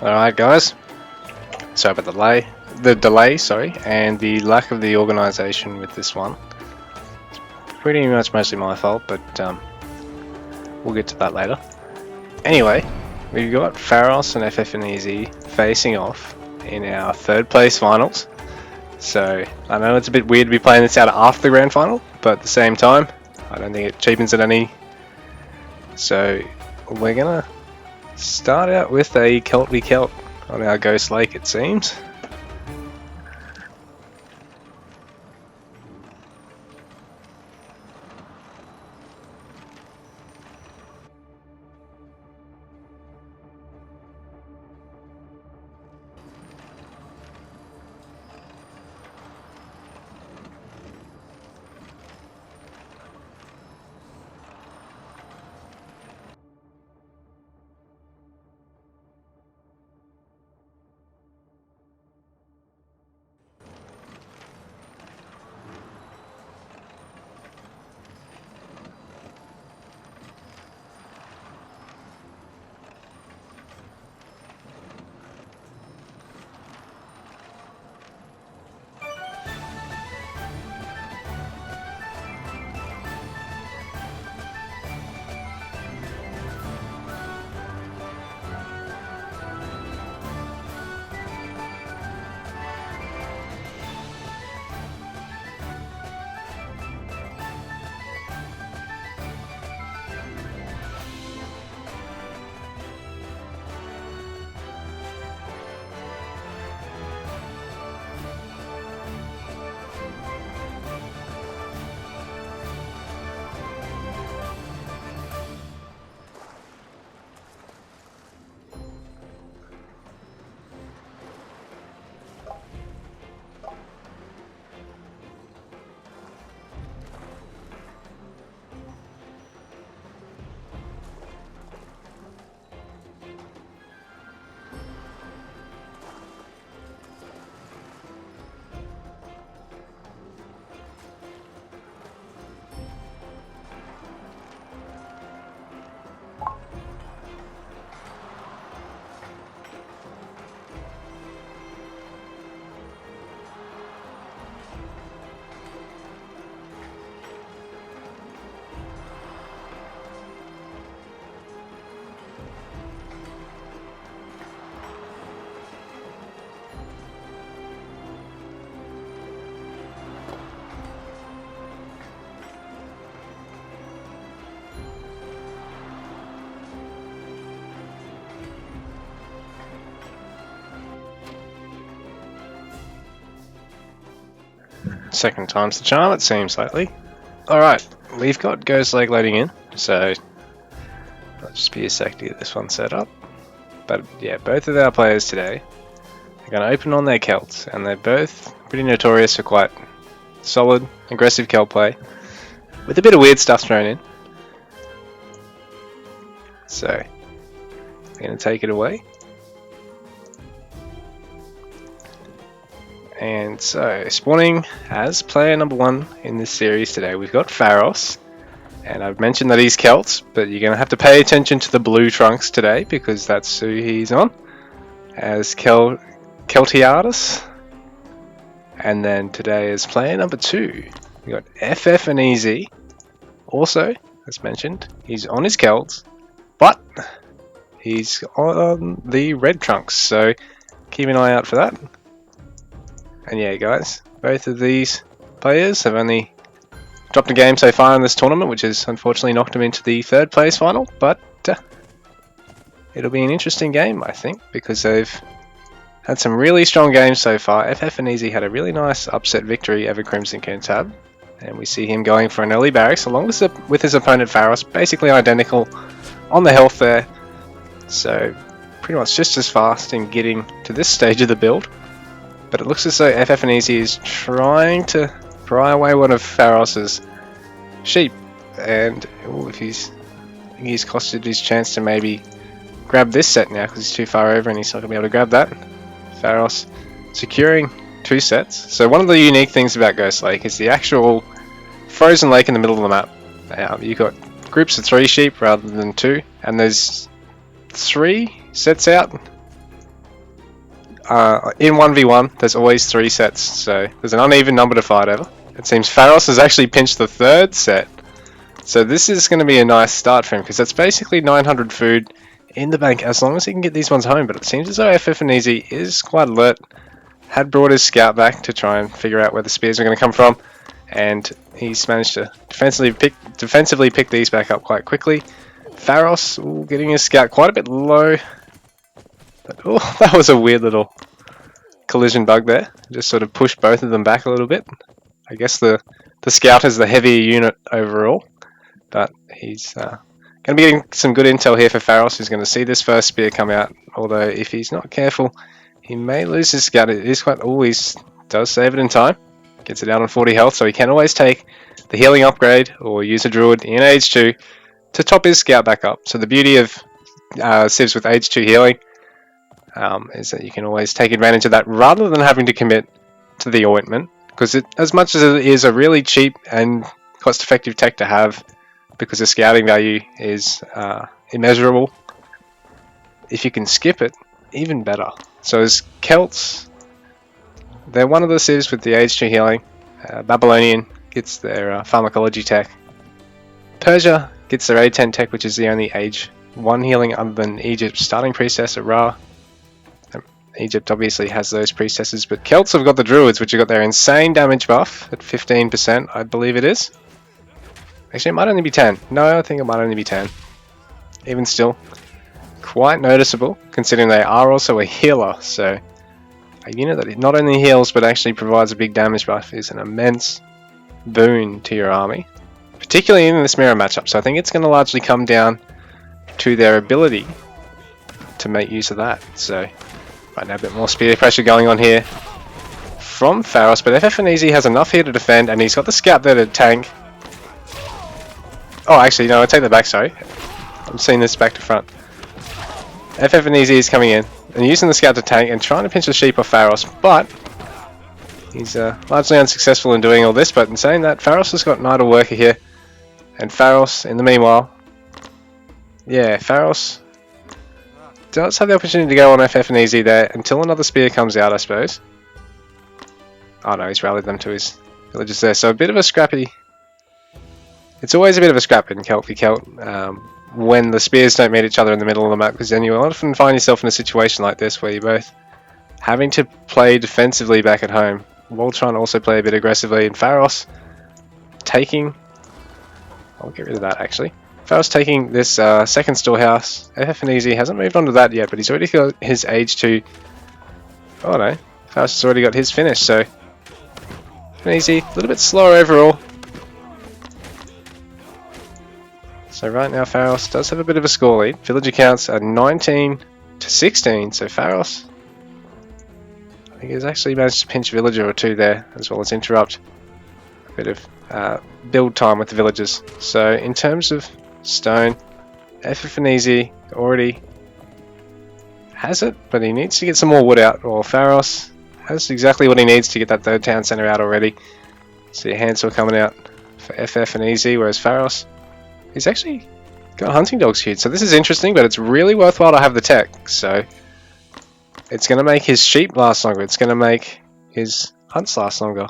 Alright guys, sorry about the delay, sorry, and the lack of the organisation with this one. Pretty much mostly my fault, but we'll get to that later. Anyway, we've got Pharos and FF and EZ facing off in our third place finals. So I know it's a bit weird to be playing this out after the grand final, but at the same time, I don't think it cheapens it any. So we're gonna start out with a Celt v Celt on our Ghost Lake, it seems. Second time's the charm, it seems lately. Alright, we've got Ghost Lake loading in, so I'll just be a sec to get this one set up. But yeah, both of our players today are going to open on their Celts, and they're both pretty notorious for quite solid, aggressive Celt play, with a bit of weird stuff thrown in. So, we're going to take it away. And so, spawning as player number 1 in this series today, we've got Pharos. And I've mentioned that he's Celts, but you're going to have to pay attention to the blue trunks today, because that's who he's on. As Celtiardus. And then today is player number 2. We've got FF and EZ. Also, as mentioned, he's on his Celts, but he's on the red trunks, so keep an eye out for that. And yeah, guys, both of these players have only dropped a game so far in this tournament, which has unfortunately knocked them into the third place final, but it'll be an interesting game, I think, because they've had some really strong games so far. FF and EZ had a really nice upset victory over Crimson Cantab, and we see him going for an early barracks along with his opponent Pharos, basically identical on the health there, so pretty much just as fast in getting to this stage of the build. But it looks as though FF and EZ is trying to pry away one of Pharos's sheep, and if he's costed his chance to maybe grab this set now because he's too far over and he's not going to be able to grab that. Pharos securing 2 sets. So one of the unique things about Ghost Lake is the actual frozen lake in the middle of the map. You've got groups of 3 sheep rather than 2, and there's 3 sets out in 1v1, there's always 3 sets, so there's an uneven number to fight over. It seems Pharos has actually pinched the 3rd set, so this is going to be a nice start for him, because that's basically 900 food in the bank as long as he can get these ones home. But it seems as though FF and Easy is quite alert, had brought his scout back to try and figure out where the spears are going to come from, and he's managed to defensively pick these back up quite quickly. Pharos getting his scout quite a bit low. But, oh, that was a weird little collision bug there. Just sort of pushed both of them back a little bit. I guess the scout is the heavier unit overall, but he's going to be getting some good intel here for Pharos. He's going to see this first spear come out, although if he's not careful, he may lose his scout. It is quite... Oh, he does save it in time. Gets it out on 40 health, so he can always take the healing upgrade or use a druid in age 2 to top his scout back up. So the beauty of civs with age 2 healing is that you can always take advantage of that rather than having to commit to the ointment, because as much as it is a really cheap and cost-effective tech to have, because the scouting value is immeasurable, if you can skip it, even better. So as Celts, they're one of the civs with the age 2 healing. Babylonian gets their pharmacology tech. Persia gets their A10 tech, which is the only age 1 healing other than Egypt's starting priestess at Ra. Egypt obviously has those priestesses, but Celts have got the druids, which have got their insane damage buff at 15%, I believe it is. Actually, it might only be 10. No, I think it might only be 10. Even still, quite noticeable, considering they are also a healer, so a unit that not only heals, but actually provides a big damage buff is an immense boon to your army, particularly in this mirror matchup. So I think it's going to largely come down to their ability to make use of that. So right now a bit more spear pressure going on here from Pharos, but FF and Easy has enough here to defend, and he's got the scout there to tank. Oh, actually, no, I take that back, sorry. I'm seeing this back to front. FF and Easy is coming in and using the scout to tank and trying to pinch the sheep off Pharos, but he's largely unsuccessful in doing all this. But in saying that, Pharos has got an idle worker here, and Pharos, in the meanwhile, yeah, Pharos does have the opportunity to go on FF and Easy there until another spear comes out, I suppose. Oh no, he's rallied them to his villagers there, so a bit of a scrappy... It's always a bit of a scrap in Celt v Celt when the spears don't meet each other in the middle of the map, because then you often find yourself in a situation like this where you're both having to play defensively back at home while trying to also play a bit aggressively. And Pharos taking... I'll get rid of that actually. Pharos taking this second storehouse. FF and Easy hasn't moved on to that yet, but he's already got his age 2. Oh no, Pharos has already got his finish, so Easy, a little bit slower overall. So right now Pharos does have a bit of a score lead. Villager counts are 19 to 16, so Pharos, I think he's actually managed to pinch a villager or 2 there, as well as interrupt a bit of build time with the villagers. So in terms of stone, FF and Easy already has it, but he needs to get some more wood out, or Pharos has exactly what he needs to get that 3rd town centre out already. See a handsaw coming out for FF and Easy, whereas Pharos, he's actually got hunting dogs queued. So this is interesting, but it's really worthwhile to have the tech. So it's going to make his sheep last longer. It's going to make his hunts last longer.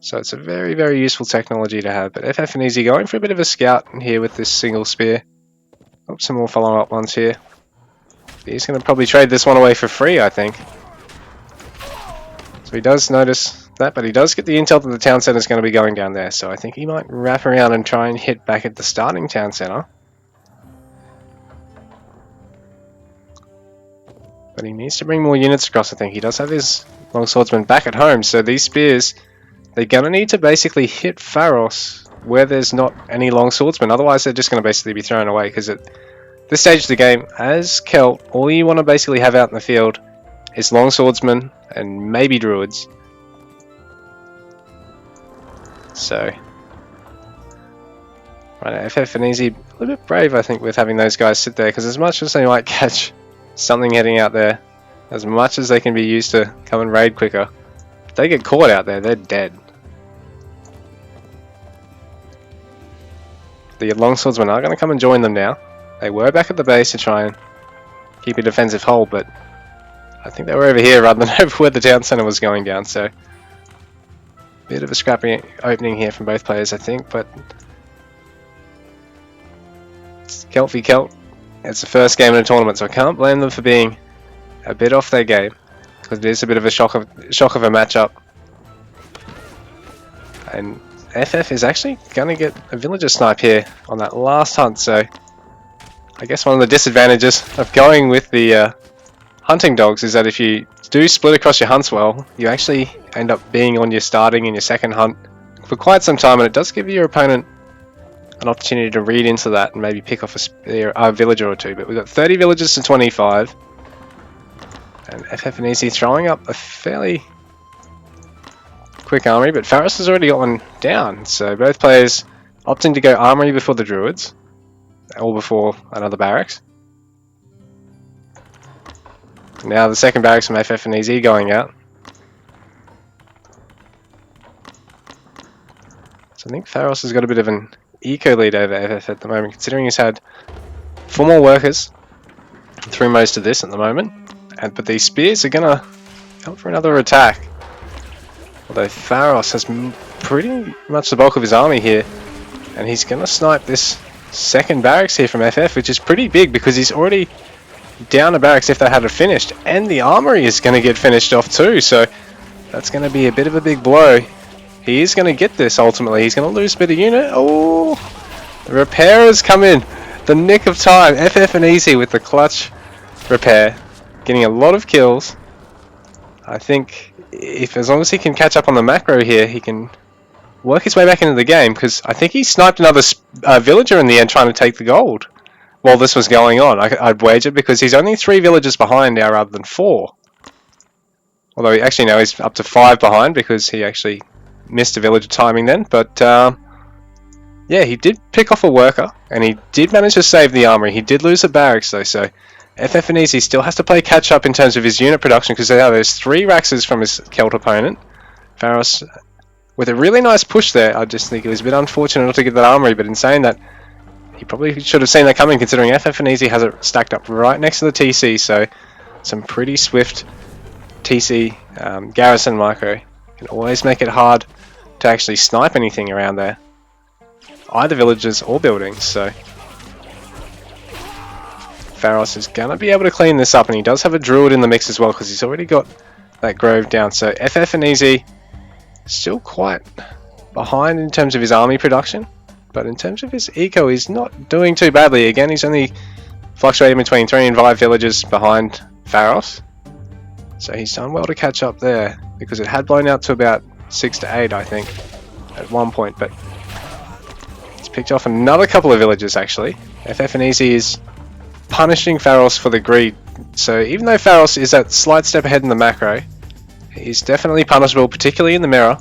So it's a very, very useful technology to have. But FF and Easy going for a bit of a scout here with this single spear. Oh, some more follow-up ones here. He's going to probably trade this one away for free, I think. So he does notice that, but he does get the intel that the town centre is going to be going down there. So I think he might wrap around and try and hit back at the starting town centre. But he needs to bring more units across, I think. He does have his longswordsman back at home, so these spears, they're going to need to basically hit Pharos where there's not any longswordsmen. Otherwise, they're just going to basically be thrown away, because at this stage of the game, as Celt, all you want to basically have out in the field is longswordsmen and maybe druids. So, right now, FF and Easy, a little bit brave, I think, with having those guys sit there, because as much as they might catch something heading out there, as much as they can be used to come and raid quicker, if they get caught out there, they're dead. The longswordsmen are going to come and join them now. They were back at the base to try and keep a defensive hold, but I think they were over here rather than over where the town centre was going down, so bit of a scrappy opening here from both players, I think, but it's Celt v Celt. It's the first game in a tournament, so I can't blame them for being a bit off their game, because it is a bit of a shock of a matchup. And FF is actually going to get a villager snipe here on that last hunt, so I guess one of the disadvantages of going with the hunting dogs is that if you do split across your hunts well, you actually end up being on your starting and your second hunt for quite some time, and it does give your opponent an opportunity to read into that and maybe pick off a villager or two. But we've got 30 villagers to 25, and FF and Easy throwing up a fairly quick armory, but Pharos has already got one down, so both players opting to go armory before the druids, or before another barracks. Now the second barracks from FF and EZ going out. So I think Pharos has got a bit of an eco lead over FF at the moment, considering he's had 4 more workers through most of this at the moment. But these spears are going to come for another attack. Although Pharos has pretty much the bulk of his army here, and he's going to snipe this second barracks here from FF, which is pretty big because he's already down a barracks if they had it finished, and the armory is going to get finished off too, so that's going to be a bit of a big blow. He is going to get this ultimately. He's going to lose a bit of unit. Oh, the repairers come in the nick of time. FF and Easy with the clutch repair, getting a lot of kills. I think as long as he can catch up on the macro here, he can work his way back into the game, because I think he sniped another villager in the end trying to take the gold while this was going on. I'd wager, because he's only 3 villagers behind now rather than 4. Although actually now he's up to 5 behind because he actually missed a villager timing then. But yeah, he did pick off a worker, and he did manage to save the armory. He did lose a barracks though, so FF and Easy still has to play catch up in terms of his unit production, because there's 3 Raxes from his Celt opponent. Pharos with a really nice push there. I just think it was a bit unfortunate not to get that armory, but in saying that, he probably should have seen that coming, considering FF and Easy has it stacked up right next to the TC, so some pretty swift TC garrison micro can always make it hard to actually snipe anything around there, either villages or buildings. So Pharos is going to be able to clean this up, and he does have a druid in the mix as well, because he's already got that grove down. So FF and Easy still quite behind in terms of his army production, but in terms of his eco, he's not doing too badly. Again, he's only fluctuating between 3 and 5 villages behind Pharos, so he's done well to catch up there, because it had blown out to about 6 to 8 I think at one point, but he's picked off another couple of villages actually. FF and Easy is punishing Pharos for the greed, so even though Pharos is that slight step ahead in the macro, he's definitely punishable, particularly in the mirror,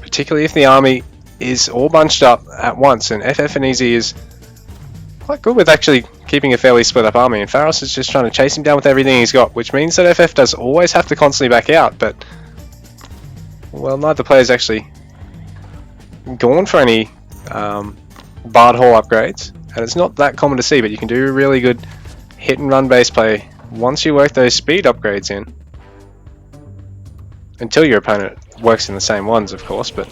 particularly if the army is all bunched up at once, and FF and Easy is quite good with actually keeping a fairly split up army, and Pharos is just trying to chase him down with everything he's got, which means that FF does always have to constantly back out, but well, neither player's actually gone for any Bard Hall upgrades, and it's not that common to see, but you can do really good hit and run base play once you work those speed upgrades in, until your opponent works in the same ones, of course, but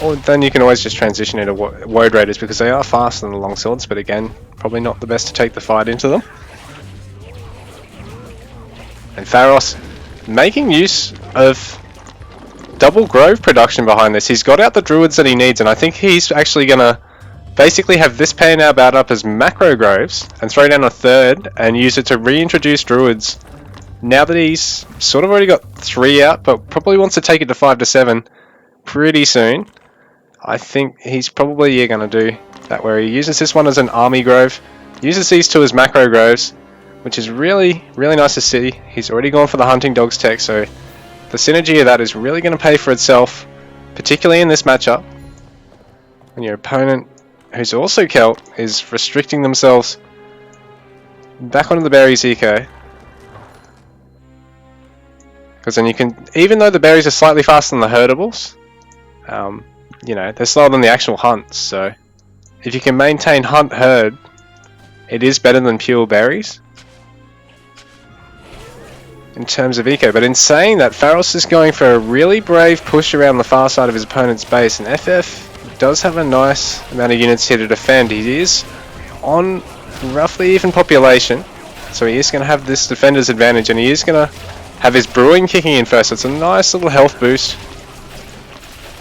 or then you can always just transition into Woad Raiders, because they are faster than the longswords, but again, probably not the best to take the fight into them. And Pharos making use of double grove production behind this. He's got out the druids that he needs, and I think he's actually going to basically have this pair now bound up as macro groves and throw down a third and use it to reintroduce druids. Now that he's sort of already got 3 out, but probably wants to take it to 5 to 7 pretty soon, I think he's probably going to do that, where he uses this one as an army grove, uses these 2 as macro groves, which is really, really nice to see. He's already gone for the hunting dogs tech, so the synergy of that is really going to pay for itself, particularly in this matchup, when your opponent, who's also Celt, is restricting themselves back onto the berries eco. Because then you can, even though the berries are slightly faster than the herdables, you know, they're slower than the actual hunts, so if you can maintain hunt herd, it is better than pure berries. in terms of eco. But in saying that, Pharos is going for a really brave push around the far side of his opponent's base, and FF does have a nice amount of units here to defend. He is on roughly even population, so he is going to have this defender's advantage, and he is going to have his brewing kicking in first. It's a nice little health boost,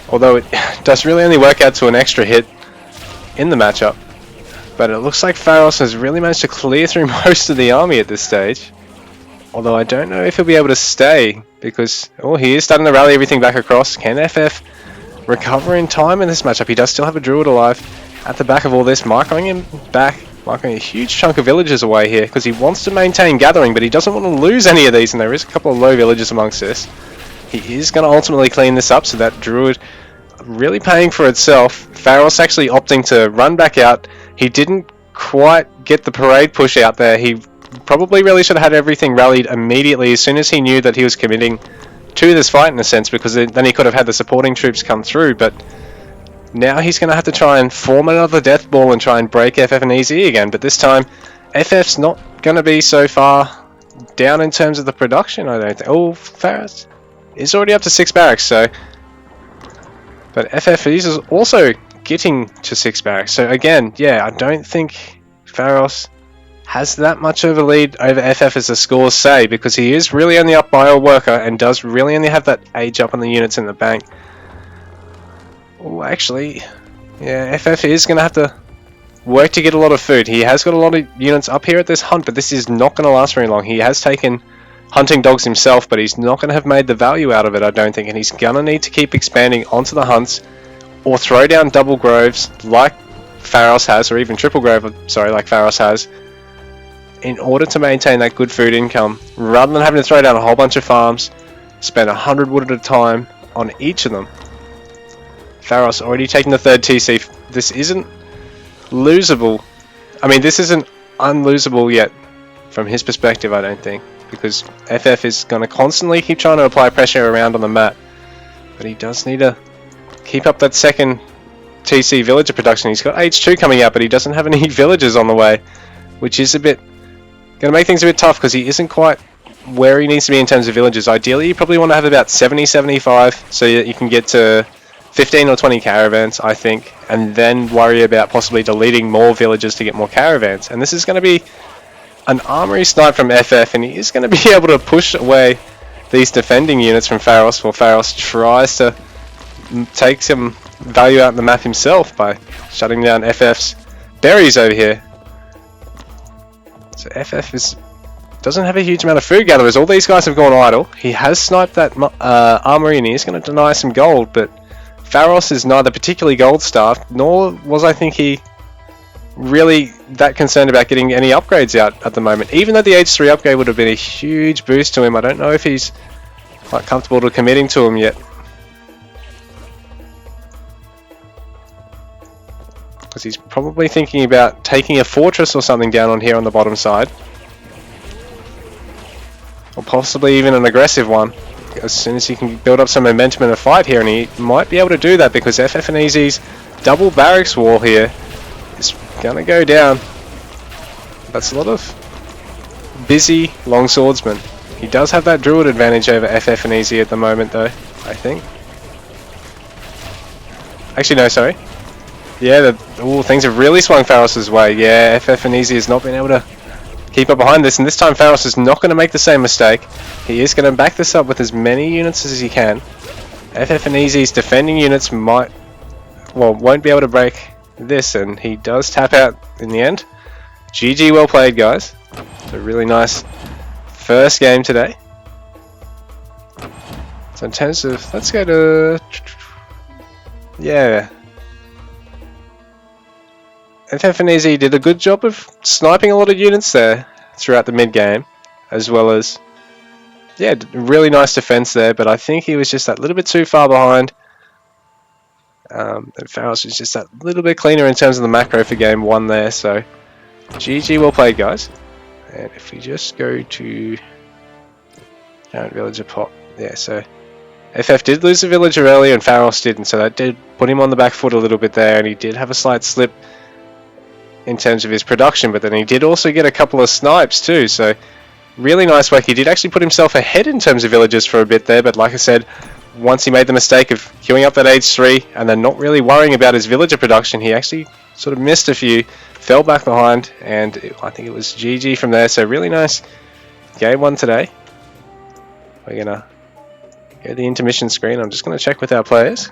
although it does really only work out to an extra hit in the matchup. But it looks like Pharos has really managed to clear through most of the army at this stage. Although I don't know if he'll be able to stay, because he is starting to rally everything back across. Can FF recover in time in this matchup? He does still have a Druid alive at the back of all this, marking him back, marking a huge chunk of villagers away here, because he wants to maintain gathering, but he doesn't want to lose any of these, and there is a couple of low villagers amongst this. He is going to ultimately clean this up, so that Druid really paying for itself. Pharos actually opting to run back out. He didn't quite get the parade push out there. He probably really should have had everything rallied immediately as soon as he knew that he was committing to this fight, in a sense, because then he could have had the supporting troops come through. But now he's going to have to try and form another death ball and try and break FF and EZ again. But this time, FF's not going to be so far down in terms of the production, I don't think. Oh, Pharos is already up to 6 barracks, so... But FF is also getting to 6 barracks. So again, yeah, I don't think Pharos has that much of a lead over FF as the scores say, because he is really only up by a worker and does really only have that age up on the units in the bank. Oh, actually, yeah, FF is going to have to work to get a lot of food. He has got a lot of units up here at this hunt, but this is not going to last very long. He has taken hunting dogs himself, but he's not going to have made the value out of it, I don't think, and he's going to need to keep expanding onto the hunts or throw down double groves like Pharos has, or even triple grove, sorry, like Pharos has, in order to maintain that good food income, rather than having to throw down a whole bunch of farms, spend 100 wood at a time on each of them. Pharos already taking the 3rd TC. This isn't losable. I mean, this isn't unlosable yet from his perspective, I don't think, because FF is going to constantly keep trying to apply pressure around on the map, but he does need to keep up that 2nd TC villager production. He's got H2 coming out, but he doesn't have any villagers on the way, which is a bit going to make things a bit tough, because he isn't quite where he needs to be in terms of villagers. Ideally, you probably want to have about 70-75 so that you can get to 15 or 20 caravans, I think, and then worry about possibly deleting more villagers to get more caravans. And this is going to be an armory snipe from FF, and he is going to be able to push away these defending units from Pharos, while Pharos tries to take some value out in the map himself by shutting down FF's berries over here. So FF doesn't have a huge amount of food gatherers. All these guys have gone idle. He has sniped that armory, and he is going to deny some gold, but Pharos is neither particularly gold starved, nor was I think he really that concerned about getting any upgrades out at the moment. Even though the H3 upgrade would have been a huge boost to him, I don't know if he's quite comfortable to committing to him yet. Because he's probably thinking about taking a fortress or something down on here on the bottom side. Or possibly even an aggressive one, as soon as he can build up some momentum in a fight here, and he might be able to do that because FF and EZ's double barracks wall here is going to go down. That's a lot of busy long swordsmen. He does have that druid advantage over FF and EZ at the moment though, I think. Actually no, sorry. Yeah, things have really swung Pharos' way. Yeah, FF and EZ has not been able to keep up behind this, and this time Pharos is not going to make the same mistake. He is going to back this up with as many units as he can. FF and EZ's defending units won't be able to break this, and he does tap out in the end. GG, well played guys. It's a really nice first game today. So in terms of, let's go to, yeah. FF and EZ did a good job of sniping a lot of units there throughout the mid game, as well as, yeah, really nice defense there, but I think he was just that little bit too far behind. And Pharos was just that little bit cleaner in terms of the macro for game 1 there, so GG, well played guys. And if we just go to current villager pot, yeah, so FF did lose a villager earlier and Pharos didn't, so that did put him on the back foot a little bit there, and he did have a slight slip in terms of his production, but then he did also get a couple of snipes too, so Really nice work. He did actually put himself ahead in terms of villagers for a bit there, but like I said, once he made the mistake of queuing up that age 3 and then not really worrying about his villager production, he actually sort of missed a few, fell back behind, and I think it was GG from there. So really nice game 1 today. We're going to go to the intermission screen. I'm just going to check with our players.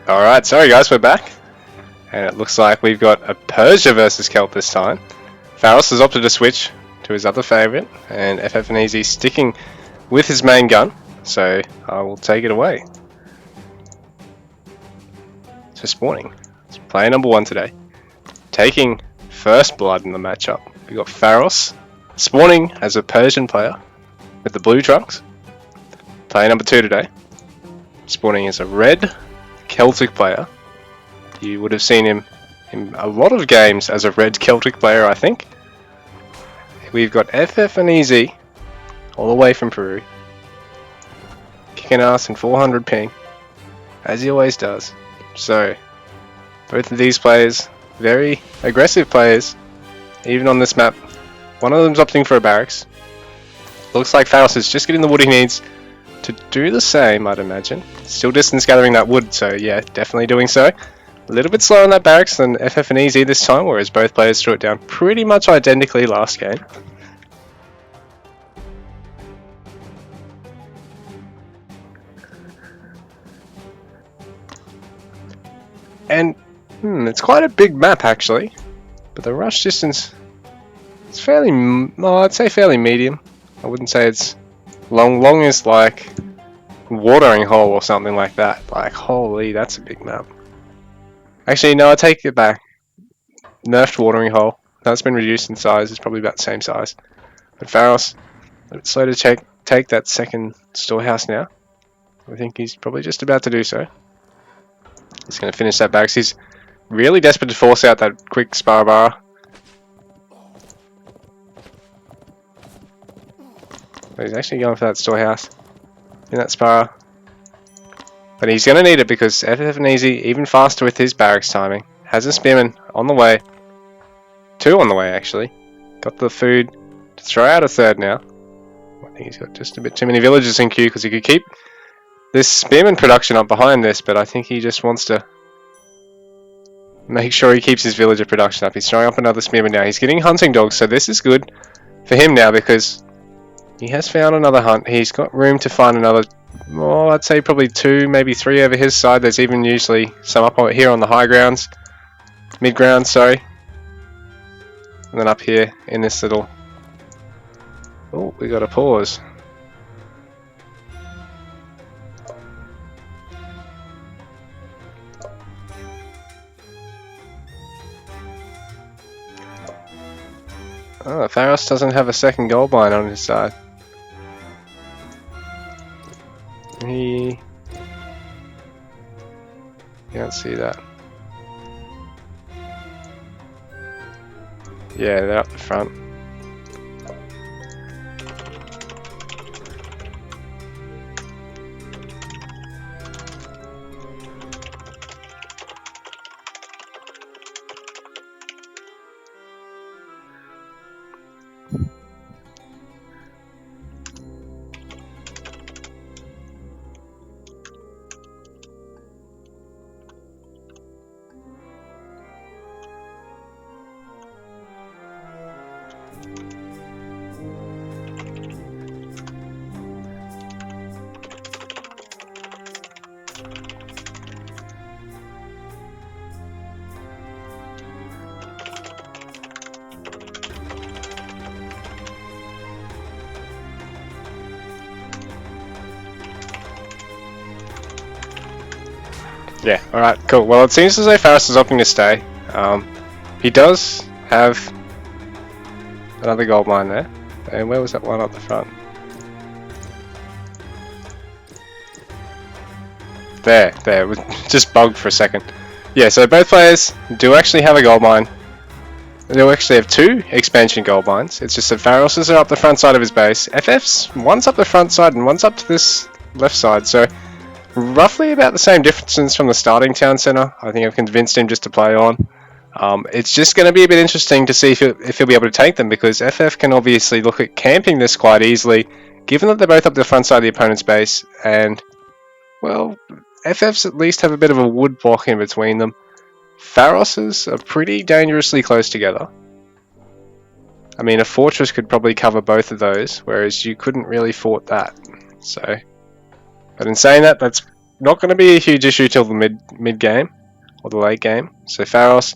Alright, sorry guys, we're back. And it looks like we've got a Persia versus Celt this time. Pharos has opted to switch to his other favourite, and FF and Easy sticking with his main gun, so I will take it away. So spawning, it's player number 1 today. Taking first blood in the matchup, we've got Pharos spawning as a Persian player with the blue trunks. Player number 2 today, spawning as a red Celtic player. You would have seen him in a lot of games as a red Celtic player, I think. We've got FF and Easy, all the way from Peru, kicking ass in 400 ping, as he always does. So, both of these players, very aggressive players, even on this map. One of them's opting for a barracks. Looks like Pharos is just getting the wood he needs to do the same, I'd imagine. Still distance gathering that wood, so yeah, definitely doing so. A little bit slower on that barracks than FF and Easy this time, whereas both players threw it down pretty much identically last game. And it's quite a big map actually, but the rush distance is fairly, I'd say fairly medium. I wouldn't say it's long. Long is like watering hole or something like that. Like, holy, that's a big map. Actually, no, I take it back. Nerfed watering hole. That's been reduced in size. It's probably about the same size. But Pharos, a bit slow to take that second storehouse now. I think he's probably just about to do so. He's going to finish that barracks. He's really desperate to force out that quick spar bar. But he's actually going for that storehouse in that spar. But he's going to need it because FF and Easy, even faster with his barracks timing, has a spearman on the way. 2 on the way actually. Got the food to throw out a third now. I think he's got just a bit too many villagers in queue because he could keep this spearman production up behind this, but I think he just wants to make sure he keeps his villager production up. He's throwing up another spearman now. He's getting hunting dogs, so this is good for him now because he has found another hunt. He's got room to find another, I'd say probably 2, maybe 3 over his side. There's even usually some up here on the high grounds, mid grounds, sorry. And then up here in this little, oh, we got a pause. Oh, Pharos doesn't have a second gold mine on his side. You can't see that. Yeah, they're up the front. Yeah, alright, cool. Well, it seems as though Pharos is opting to stay. He does have another gold mine there. And where was that one up the front? There, it was just bugged for a second. Yeah, so both players do actually have a gold mine. They do actually have 2 expansion gold mines. It's just that Pharos are up the front side of his base. FF's, one's up the front side and one's up to this left side, so roughly about the same distance from the starting town centre. I think I've convinced him just to play on. It's just going to be a bit interesting to see if he'll be able to take them, because FF can obviously look at camping this quite easily, given that they're both up the front side of the opponent's base, and, well, FFs at least have a bit of a wood block in between them. Pharos's are pretty dangerously close together. I mean, a fortress could probably cover both of those, whereas you couldn't really fort that. So, but in saying that, that's not going to be a huge issue till the mid game or the late game. So Pharos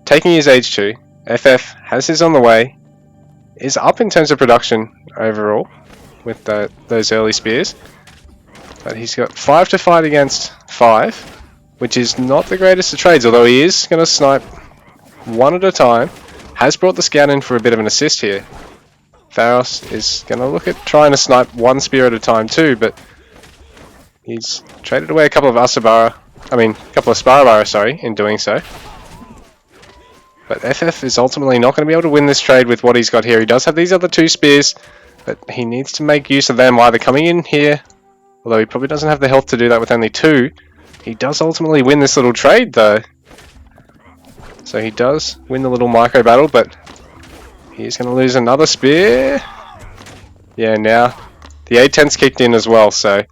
taking his H2. FF has his on the way. Is up in terms of production overall with those early spears. But he's got 5 to fight against 5, which is not the greatest of trades, although he is going to snipe one at a time. Has brought the scout in for a bit of an assist here. Pharos is going to look at trying to snipe one spear at a time too, but he's traded away a couple of Sparabara, sorry, in doing so. But FF is ultimately not going to be able to win this trade with what he's got here. He does have these other 2 spears, but he needs to make use of them either coming in here, although he probably doesn't have the health to do that with only 2. He does ultimately win this little trade though. So he does win the little micro battle, but he's going to lose another spear. Yeah, now the A10's kicked in as well, so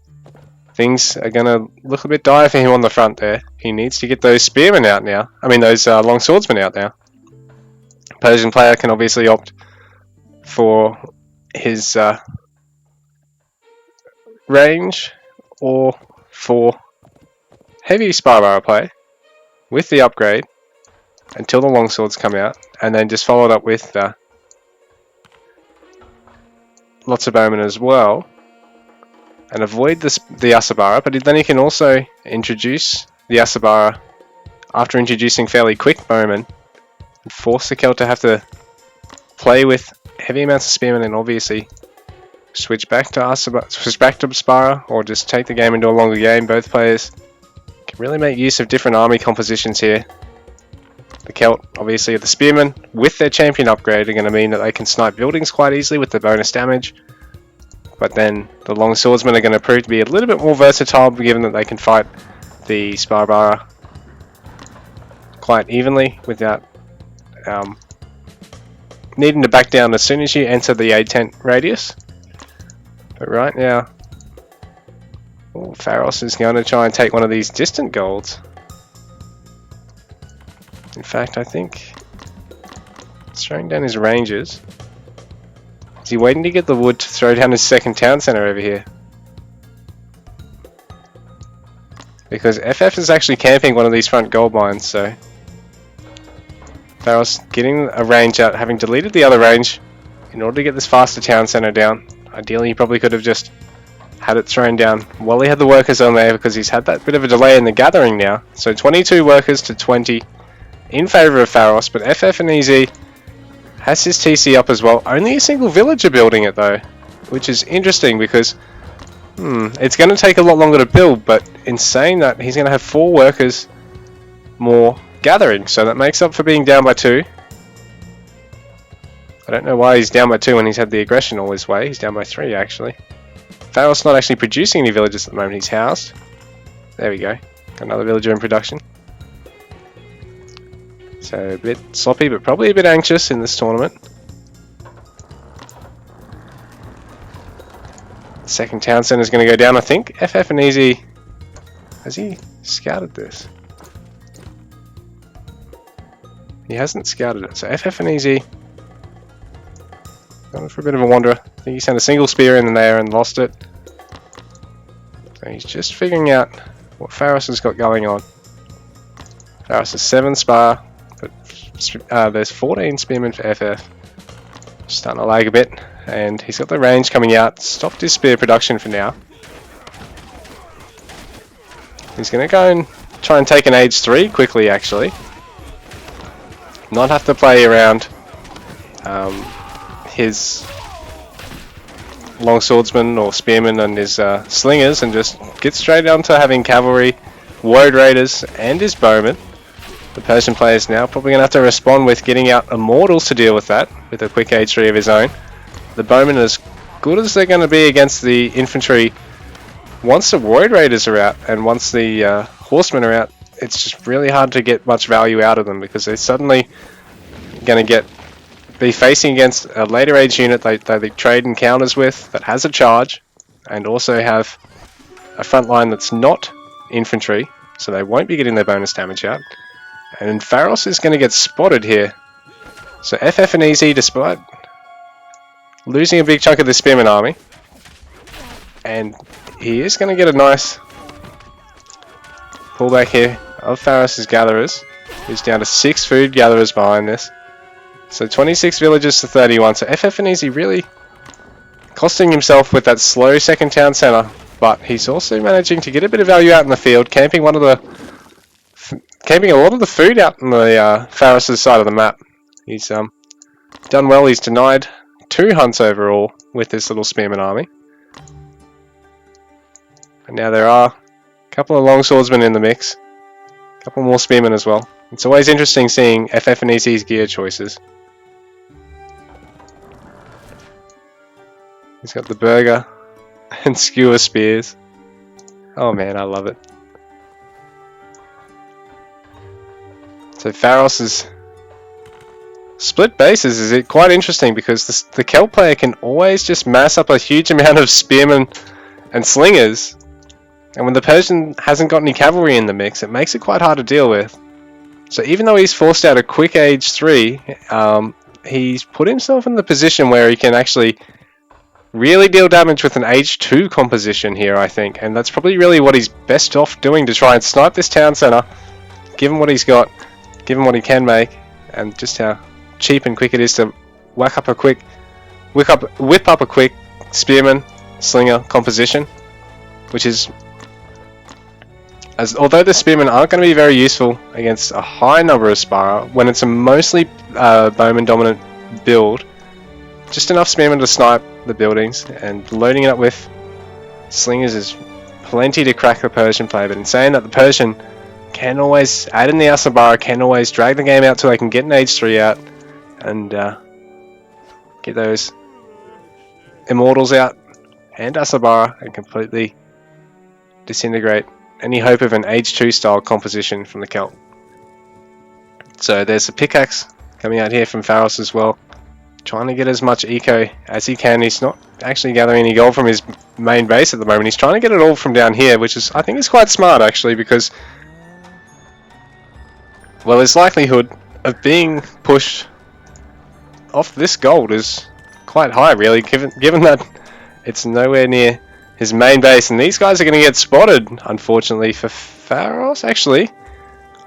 things are going to look a bit dire for him on the front there. He needs to get those spearmen out now. I mean, those long swordsmen out now. Persian player can obviously opt for his range or for heavy Sparbara play with the upgrade until the longswords come out, and then just follow it up with lots of bowmen as well, and avoid the Asabara. But then he can also introduce the Asabara after introducing fairly quick bowmen and force the Celt to have to play with heavy amounts of spearmen and obviously switch back to Spara, or just take the game into a longer game. Both players can really make use of different army compositions here. The Celt, obviously, the spearmen with their champion upgrade are going to mean that they can snipe buildings quite easily with the bonus damage. But then the long swordsmen are going to prove to be a little bit more versatile, given that they can fight the Sparbara quite evenly without needing to back down as soon as you enter the A10 radius. But right now, Pharos is going to try and take one of these distant golds. In fact, I think he's throwing down his rangers. Is he waiting to get the wood to throw down his second town center over here? Because FF is actually camping one of these front gold mines, so Pharos getting a range out, having deleted the other range in order to get this faster town center down. Ideally, he probably could have just had it thrown down while he had the workers on there, because he's had that bit of a delay in the gathering now. So 22 workers to 20 in favour of Pharos, but FF and EZ has his TC up as well. Only a single villager building it though, which is interesting because it's going to take a lot longer to build, but in saying that, he's going to have 4 workers more gathering, so that makes up for being down by 2. I don't know why he's down by 2 when he's had the aggression all his way. He's down by 3 actually. Pharos not actually producing any villagers at the moment. He's housed. There we go. Got another villager in production. So a bit sloppy, but probably a bit anxious in this tournament. Second town centre is going to go down, I think. FF and EZ. Has he scouted this? He hasn't scouted it. So FF and EZ going for a bit of a wanderer. I think he sent a single spear in there and lost it. So he's just figuring out what Pharos has got going on. Pharos has 7 spar, but there's 14 spearmen for FF. Starting to lag a bit, and he's got the range coming out. Stopped his spear production for now. He's going to go and try and take an age 3 quickly, actually. Not have to play around his long swordsman or spearmen and his slingers, and just get straight on to having cavalry, ward raiders, and his bowmen. The Persian player is now probably going to have to respond with getting out immortals to deal with that, with a quick H3 of his own. The bowmen are as good as they're going to be against the infantry once the ward raiders are out, and once the horsemen are out. It's just really hard to get much value out of them, because they're suddenly going to be facing against a later age unit that they trade encounters with that has a charge, and also have a front line that's not infantry, so they won't be getting their bonus damage out. And Pharos is going to get spotted here. So FF and EZ, despite losing a big chunk of the spearman army, and he is going to get a nice pullback here of Pharos' gatherers. He's down to 6 food gatherers behind this. So 26 villages to 31. So FF and Easy really costing himself with that slow second town centre. But he's also managing to get a bit of value out in the field, camping a lot of the food out on the Pharos' side of the map. He's done well. He's denied 2 hunts overall with this little spearman army. And now there are a couple of longswordsmen in the mix. A couple more spearmen as well. It's always interesting seeing FF and EC's gear choices. He's got the burger and skewer spears. Oh man, I love it. So Pharos' split bases is quite interesting because the Celt player can always just mass up a huge amount of spearmen and slingers. And when the Persian hasn't got any cavalry in the mix, it makes it quite hard to deal with. So even though he's forced out a quick age 3, he's put himself in the position where he can actually really deal damage with an age 2 composition here, I think. And that's probably really what he's best off doing to try and snipe this town centre. Given what he's got, given what he can make, and just how cheap and quick it is to whip up a quick spearman slinger composition, which is, although the spearmen aren't going to be very useful against a high number of Spara, when it's a mostly bowman dominant build, just enough spearmen to snipe the buildings, and loading it up with slingers is plenty to crack the Persian player. But in saying that, the Persian can always add in the Asabara, can always drag the game out till they can get an age 3 out and get those Immortals out and Asabara and completely disintegrate any hope of an age 2 style composition from the Celt. So there's a pickaxe coming out here from Pharos as well, trying to get as much eco as he can. He's not actually gathering any gold from his main base at the moment. He's trying to get it all from down here, which is, I think, is quite smart actually, because, well, his likelihood of being pushed off this gold is quite high, really, given that it's nowhere near his main base, and these guys are going to get spotted, unfortunately for Pharos. Actually,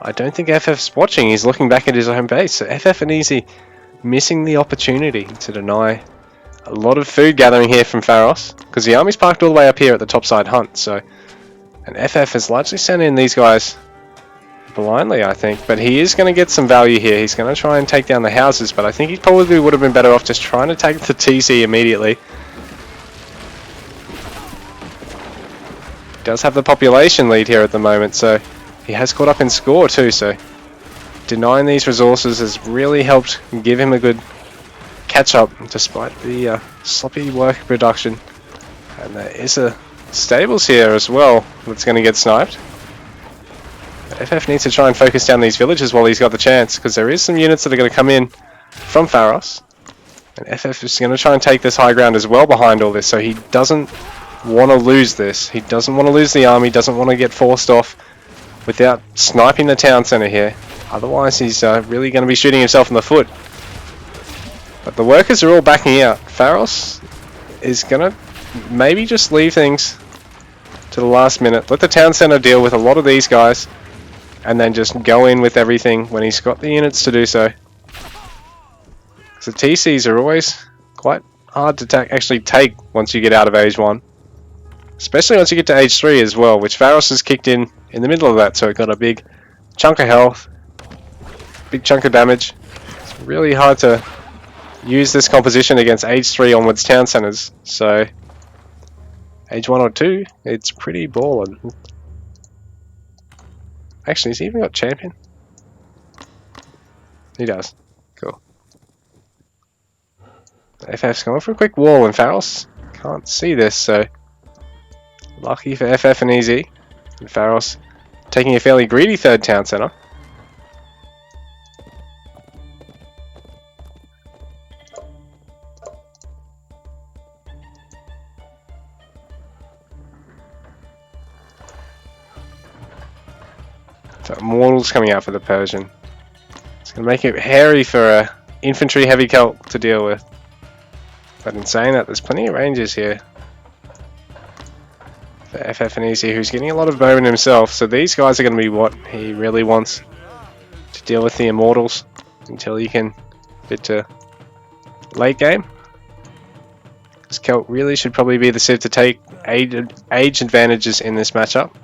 I don't think FF's watching. He's looking back at his own base. So FF and Easy missing the opportunity to deny a lot of food gathering here from Pharos, because the army's parked all the way up here at the topside hunt. So, and FF has largely sent in these guys blindly, I think, but he is going to get some value here. He's going to try and take down the houses, but I think he probably would have been better off just trying to take the TC immediately. Does have the population lead here at the moment, so he has caught up in score too, so denying these resources has really helped give him a good catch up despite the sloppy work production. And there is a stables here as well that's going to get sniped. FF needs to try and focus down these villages while he's got the chance, because there is some units that are going to come in from Pharos, and FF is going to try and take this high ground as well behind all this, so he doesn't want to lose this. He doesn't want to lose the army, doesn't want to get forced off without sniping the town centre here. Otherwise he's really going to be shooting himself in the foot. But the workers are all backing out. Pharos is going to maybe just leave things to the last minute, let the town centre deal with a lot of these guys, and then just go in with everything when he's got the units to do so. So TCs are always quite hard to actually take once you get out of age 1. Especially once you get to age 3 as well, which Pharos has kicked in the middle of that, so it got a big chunk of health, big chunk of damage. It's really hard to use this composition against age 3 onwards town centers, so age 1 or 2, it's pretty ballin'. Actually, has he even got champion? He does. Cool. FF's going for a quick wall, and Pharos can't see this, so lucky for FF and Easy. And Pharos taking a fairly greedy third town centre. So Immortals coming out for the Persian. It's going to make it hairy for a infantry heavy Celt to deal with. But in saying that, there's plenty of ranges here. FF and Easy, who's getting a lot of bowman himself, so these guys are going to be what he really wants to deal with the Immortals until he can get to late game. This Celt really should probably be the civ to take age advantages in this matchup.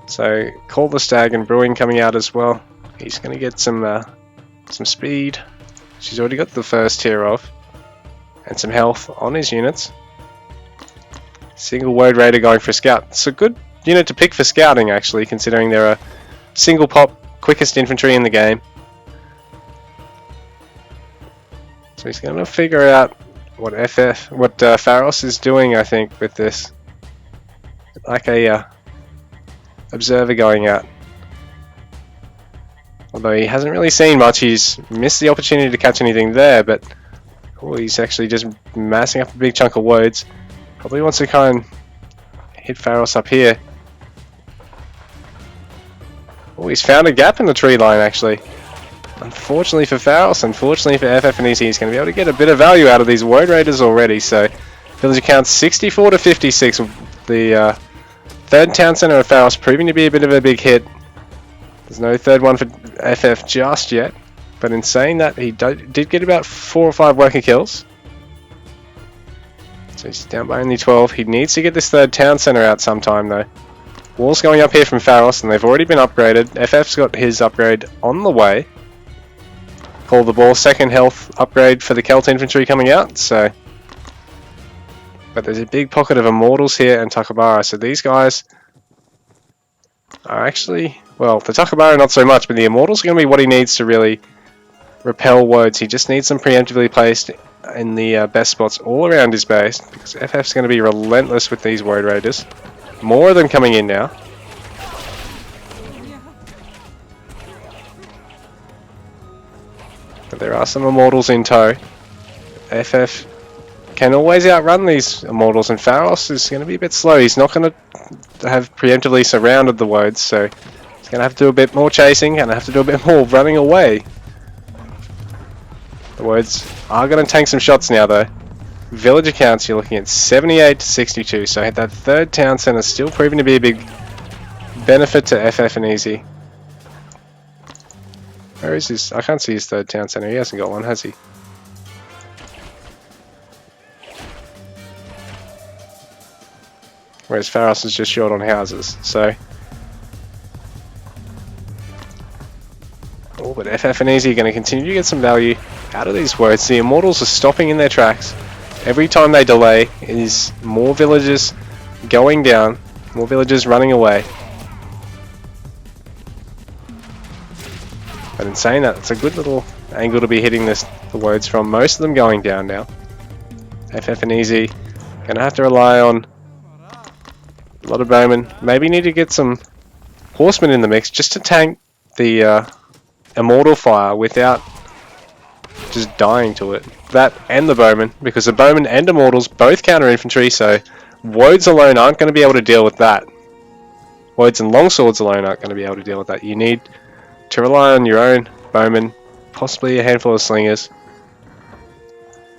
So Call the Stag and Brewing coming out as well. He's going to get some speed. She's already got the first tier off, and some health on his units. Single Woad Raider going for a scout. It's a good unit to pick for scouting, actually, considering they're a single pop, quickest infantry in the game. So he's going to figure out what Pharos is doing, I think, with this. Like a observer going out. Although he hasn't really seen much, he's missed the opportunity to catch anything there, but he's actually just massing up a big chunk of woads. Probably wants to try and hit Pharos up here. Oh, he's found a gap in the tree line, actually. Unfortunately for Pharos, unfortunately for FF and Easy, he's going to be able to get a bit of value out of these Woad Raiders already. So, villager count 64 to 56. The third town center of Pharos proving to be a bit of a big hit. There's no third one for FF just yet, but in saying that, he did get about 4 or 5 worker kills. So he's down by only 12. He needs to get this third town center out sometime though. Walls going up here from Pharos, and they've already been upgraded. FF's got his upgrade on the way. Call the ball, second health upgrade for the Celt infantry coming out. So, but there's a big pocket of Immortals here and Takabara, so these guys are actually, well, the Takabara not so much, but the Immortals are going to be what he needs to really repel woads. He just needs them preemptively placed in the best spots all around his base, because FF's going to be relentless with these Woad Raiders. More of them coming in now. But there are some Immortals in tow. FF can always outrun these Immortals, and Pharos is going to be a bit slow. He's not going to have preemptively surrounded the woads, so he's going to have to do a bit more chasing and have to do a bit more running away. The woads are going to tank some shots now though. Villager counts, you're looking at 78 to 62, so that third town center is still proving to be a big benefit to FF and Easy. Where is his? I can't see his third town center. He hasn't got one, has he? Whereas Pharos is just short on houses, so. Oh, but FF and Easy are going to continue to get some value out of these woads. The Immortals are stopping in their tracks. Every time they delay, is more villagers going down, more villagers running away. But in saying that, it's a good little angle to be hitting the woads from. Most of them going down now. FF and Easy going to have to rely on a lot of bowmen. Maybe need to get some horsemen in the mix just to tank the Immortal fire without just dying to it. That and the bowmen, because the bowmen and Immortals both counter infantry, so woads alone aren't going to be able to deal with that. Woads and longswords alone aren't going to be able to deal with that. You need to rely on your own bowmen, possibly a handful of slingers.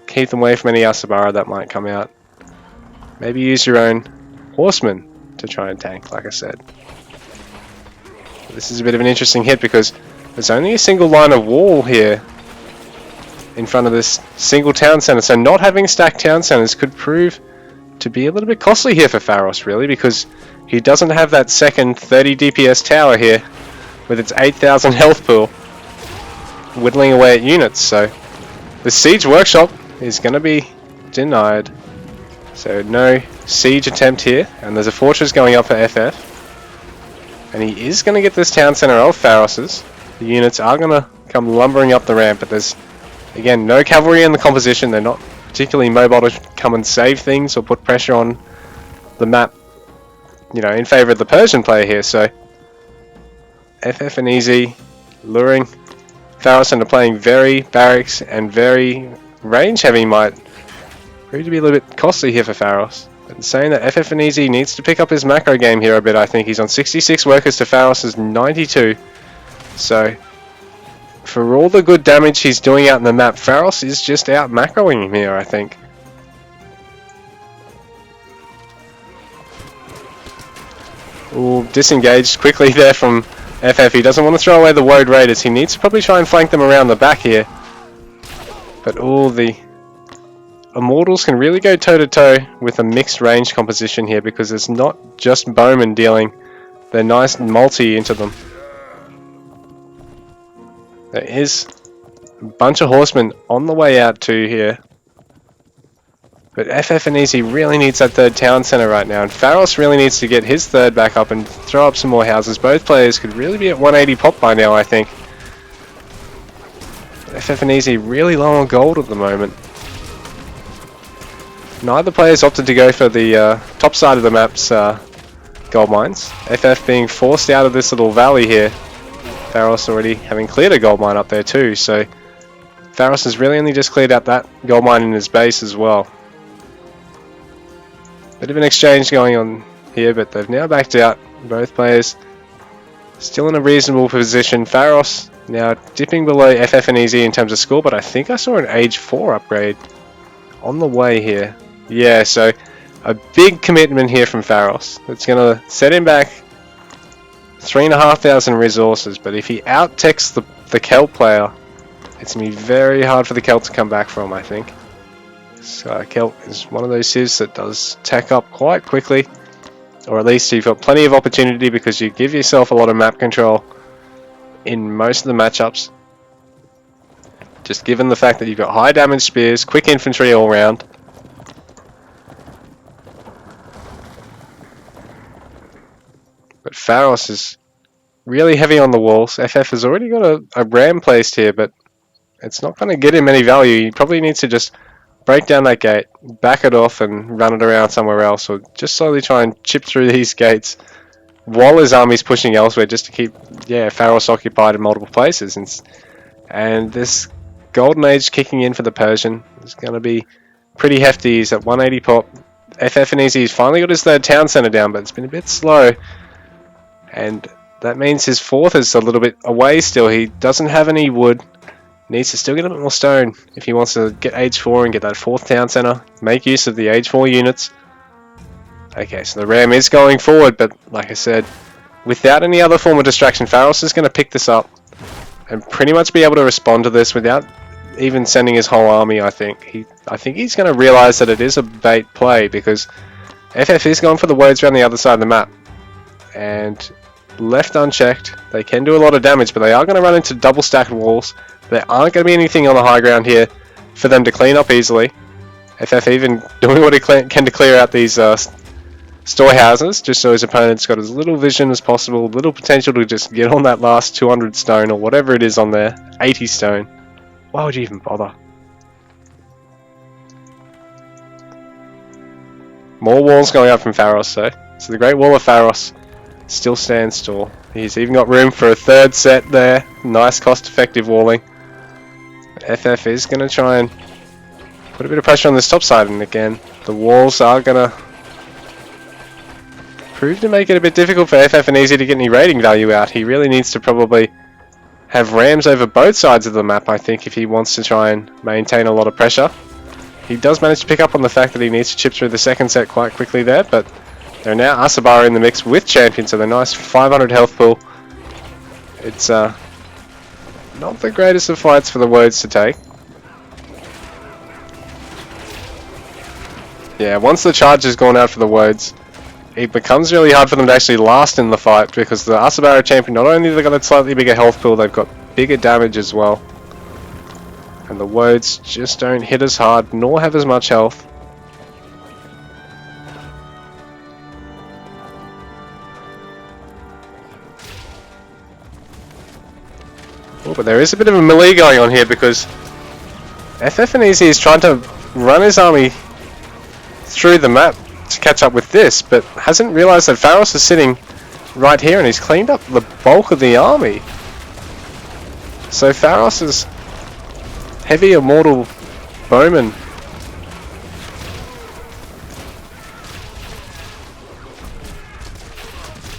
Keep them away from any Asabara that might come out. Maybe use your own horsemen to try and tank, like I said. This is a bit of an interesting hit because there's only a single line of wall here in front of this single town center, so not having stacked town centers could prove to be a little bit costly here for Pharos, really, because he doesn't have that second 30 DPS tower here with its 8,000 health pool whittling away at units. So the siege workshop is going to be denied, so no siege attempt here, and there's a fortress going up for FF, and he is going to get this town center of Pharos's. The units are going to come lumbering up the ramp, but there's again no cavalry in the composition. They're not particularly mobile to come and save things or put pressure on the map, you know, in favor of the Persian player here. So FF and Easy luring Pharos into playing very barracks and very range heavy might prove to be a little bit costly here for Pharos. But saying that, FF and Easy needs to pick up his macro game here a bit. I think he's on 66 workers to Pharos's 92. So for all the good damage he's doing out in the map, Pharos is just out macroing him here, I think. Ooh, disengaged quickly there from FF. He doesn't want to throw away the Woad Raiders. He needs to probably try and flank them around the back here. But all the Immortals can really go toe-to-toe with a mixed range composition here, because it's not just Bowmen dealing their nice multi into them. There is a bunch of Horsemen on the way out too here. But FF and Easy really needs that third town centre right now, and Pharos really needs to get his third back up and throw up some more houses. Both players could really be at 180 pop by now, I think. FF and Easy really low on gold at the moment. Neither player's opted to go for the top side of the map's gold mines. FF being forced out of this little valley here. Pharos already having cleared a gold mine up there too, so Pharos has really only just cleared out that gold mine in his base as well. Bit of an exchange going on here, but they've now backed out. Both players still in a reasonable position. Pharos now dipping below FF and Easy in terms of score, but I think I saw an Age 4 upgrade on the way here. Yeah, so a big commitment here from Pharos. It's going to set him back 3,500 resources, but if he out-techs the Celt player, it's going to be very hard for the Celt to come back from, I think. So Celt is one of those civs that does tech up quite quickly, or at least you've got plenty of opportunity because you give yourself a lot of map control in most of the matchups. Just given the fact that you've got high damage spears, quick infantry all round. But Pharos is really heavy on the walls. FF has already got a ram placed here, but it's not going to get him any value. He probably needs to just break down that gate, back it off and run it around somewhere else, or just slowly try and chip through these gates while his army's pushing elsewhere, just to keep Pharos occupied in multiple places. And this Golden Age kicking in for the Persian is going to be pretty hefty. He's at 180 pop. FF and Easy, he's finally got his third town centre down, but it's been a bit slow. And that means his fourth is a little bit away still. He doesn't have any wood. Needs to still get a bit more stone if he wants to get Age 4 and get that fourth town centre. Make use of the Age 4 units. Okay, so the ram is going forward, but like I said, without any other form of distraction, Pharos is going to pick this up and pretty much be able to respond to this without even sending his whole army, I think. I think he's going to realise that it is a bait play, because FF is going for the Woads around the other side of the map. And left unchecked, they can do a lot of damage, but they are going to run into double stacked walls. There aren't going to be anything on the high ground here for them to clean up easily. FF even doing what he can to clear out these storehouses, just so his opponent's got as little vision as possible, little potential to just get on that last 200 stone or whatever it is on there, 80 stone. Why would you even bother? More walls going up from Pharos though. So the Great Wall of Pharos still stands tall. He's even got room for a third set there. Nice cost-effective walling. FF is going to try and put a bit of pressure on this top side, and again, the walls are going to prove to make it a bit difficult for FF and Easy to get any rating value out. He really needs to probably have rams over both sides of the map, I think, if he wants to try and maintain a lot of pressure. He does manage to pick up on the fact that he needs to chip through the second set quite quickly there, but there are now Asabara in the mix with Champion, so the nice 500 health pool. It's not the greatest of fights for the Woads to take. Yeah, once the charge has gone out for the Woads, it becomes really hard for them to actually last in the fight, because the Asabara Champion, not only have they got a slightly bigger health pool, they've got bigger damage as well. And the Woads just don't hit as hard, nor have as much health. Oh, but there is a bit of a melee going on here, because FF and Easy is trying to run his army through the map to catch up with this, but hasn't realised that Pharos is sitting right here and he's cleaned up the bulk of the army. So Pharos' heavy immortal bowman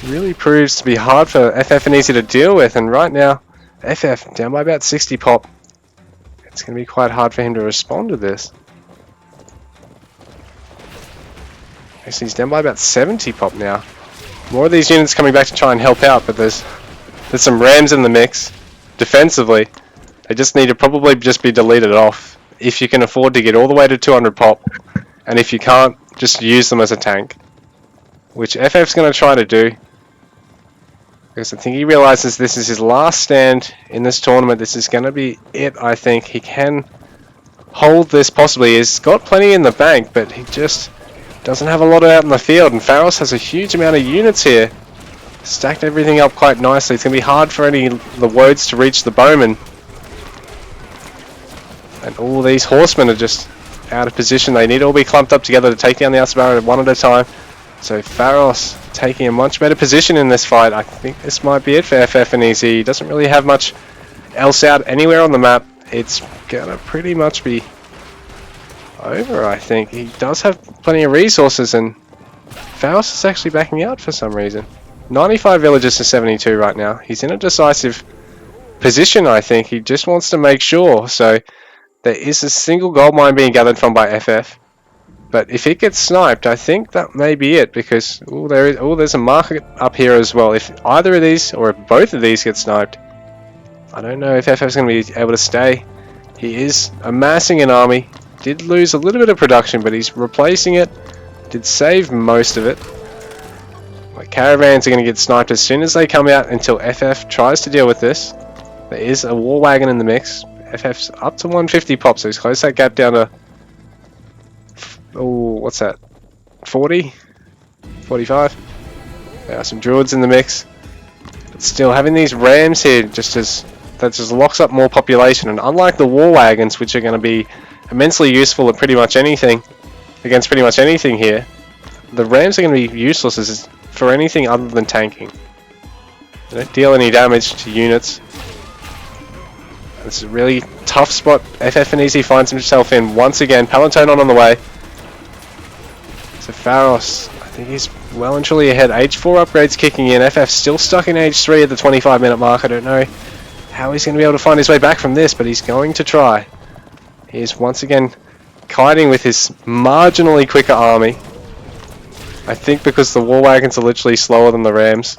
really proves to be hard for FF and Easy to deal with, and right now FF down by about 60 pop. It's going to be quite hard for him to respond to this. Actually, he's down by about 70 pop now. More of these units coming back to try and help out, but there's some rams in the mix. Defensively, they just need to probably just be deleted off if you can afford to get all the way to 200 pop, and if you can't, just use them as a tank, which FF's going to try to do, because I think he realizes this is his last stand in this tournament. This is going to be it. I think he can hold this possibly. He's got plenty in the bank, but he just doesn't have a lot out in the field, and Pharos has a huge amount of units here. Stacked everything up quite nicely. It's going to be hard for any of the woads to reach the bowmen. And all these horsemen are just out of position. They need to all be clumped up together to take down the outer barrier one at a time. So Pharos taking a much better position in this fight. I think this might be it for FF and EZ. He doesn't really have much else out anywhere on the map. It's going to pretty much be over, I think. He does have plenty of resources, and Pharos is actually backing out for some reason. 95 villages to 72 right now. He's in a decisive position, I think. He just wants to make sure. So there is a single gold mine being gathered from by FF. But if it gets sniped, I think that may be it, because there's a market up here as well. If either of these, or if both of these get sniped, I don't know if FF's going to be able to stay. He is amassing an army. Did lose a little bit of production, but he's replacing it. Did save most of it. My caravans are going to get sniped as soon as they come out until FF tries to deal with this. There is a war wagon in the mix. FF's up to 150 pop, so he's closed that gap down to... oh, what's that? 40? 45? There are some druids in the mix. But still, having these rams here that just locks up more population. And unlike the war wagons, which are going to be immensely useful at pretty much anything, against pretty much anything here, the rams are going to be useless for anything other than tanking. They don't deal any damage to units. This is a really tough spot FF and EZ finds himself in once again. Palantonon on the way. So Pharos, I think he's well and truly ahead. Age 4 upgrades kicking in. FF still stuck in Age 3 at the 25-minute mark. I don't know how he's going to be able to find his way back from this, but he's going to try. He is once again kiting with his marginally quicker army. I think because the war wagons are literally slower than the rams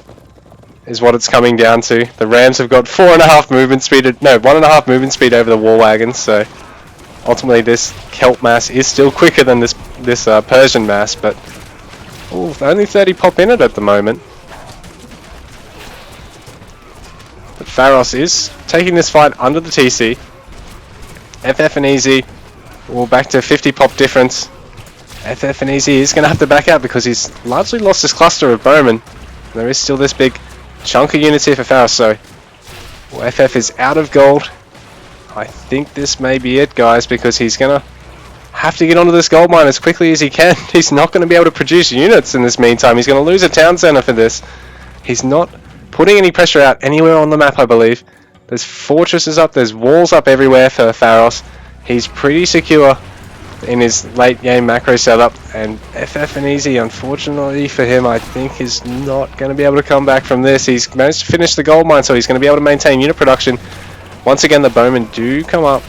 is what it's coming down to. The rams have got 1.5 movement speed over the war wagons, so ultimately this Celt mass is still quicker than this Persian mass, but only 30 pop in it at the moment. But Pharos is taking this fight under the TC. FF and EZ will back to 50 pop difference. FF and EZ is going to have to back out because he's largely lost his cluster of bowmen. There is still this big chunk of units here for Pharos, so FF is out of gold. I think this may be it, guys, because he's going to have to get onto this gold mine as quickly as he can. He's not going to be able to produce units in this meantime. He's going to lose a town center for this. He's not putting any pressure out anywhere on the map, I believe. There's fortresses up, there's walls up everywhere for Pharos. He's pretty secure in his late game macro setup, and FF and EZ, unfortunately for him, I think is not going to be able to come back from this. He's managed to finish the gold mine, so he's going to be able to maintain unit production. Once again, the bowmen do come up,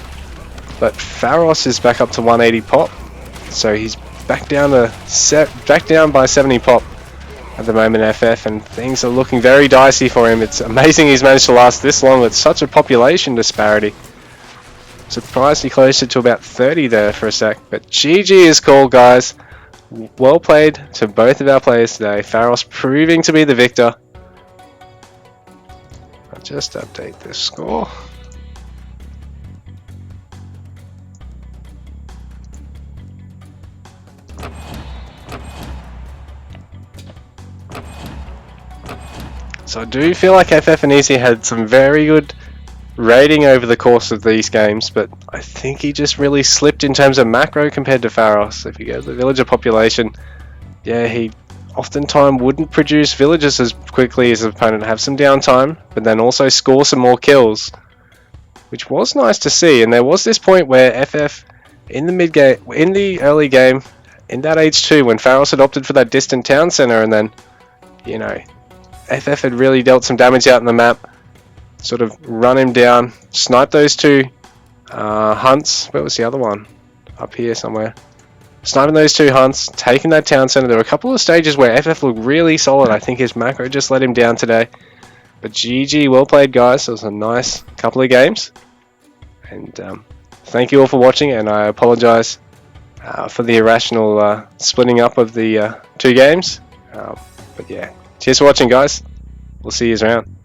but Pharos is back up to 180 pop, so he's back down by 70 pop at the moment, FF, and things are looking very dicey for him. It's amazing he's managed to last this long with such a population disparity. Surprised he closed it to about 30 there for a sec, but GG is called, guys. Well played to both of our players today. Pharos proving to be the victor. I'll just update this score. So I do feel like FF and EZ had some very good rating over the course of these games, but I think he just really slipped in terms of macro compared to Pharos. If you go to the villager population, yeah, he oftentimes wouldn't produce villagers as quickly as his opponent, have some downtime, but then also score some more kills, which was nice to see. And there was this point where FF in the early game, in that Age 2, when Pharos had opted for that distant town center, and then, you know, FF had really dealt some damage out in the map, sort of run him down, snipe those two hunts. Where was the other one? Up here somewhere. sniping those 2 hunts, taking that town center. There were a couple of stages where FF looked really solid. I think his macro just let him down today. But GG, well played, guys. It was a nice couple of games. And thank you all for watching, and I apologize for the irrational splitting up of the 2 games. But yeah, cheers for watching, guys. We'll see you around.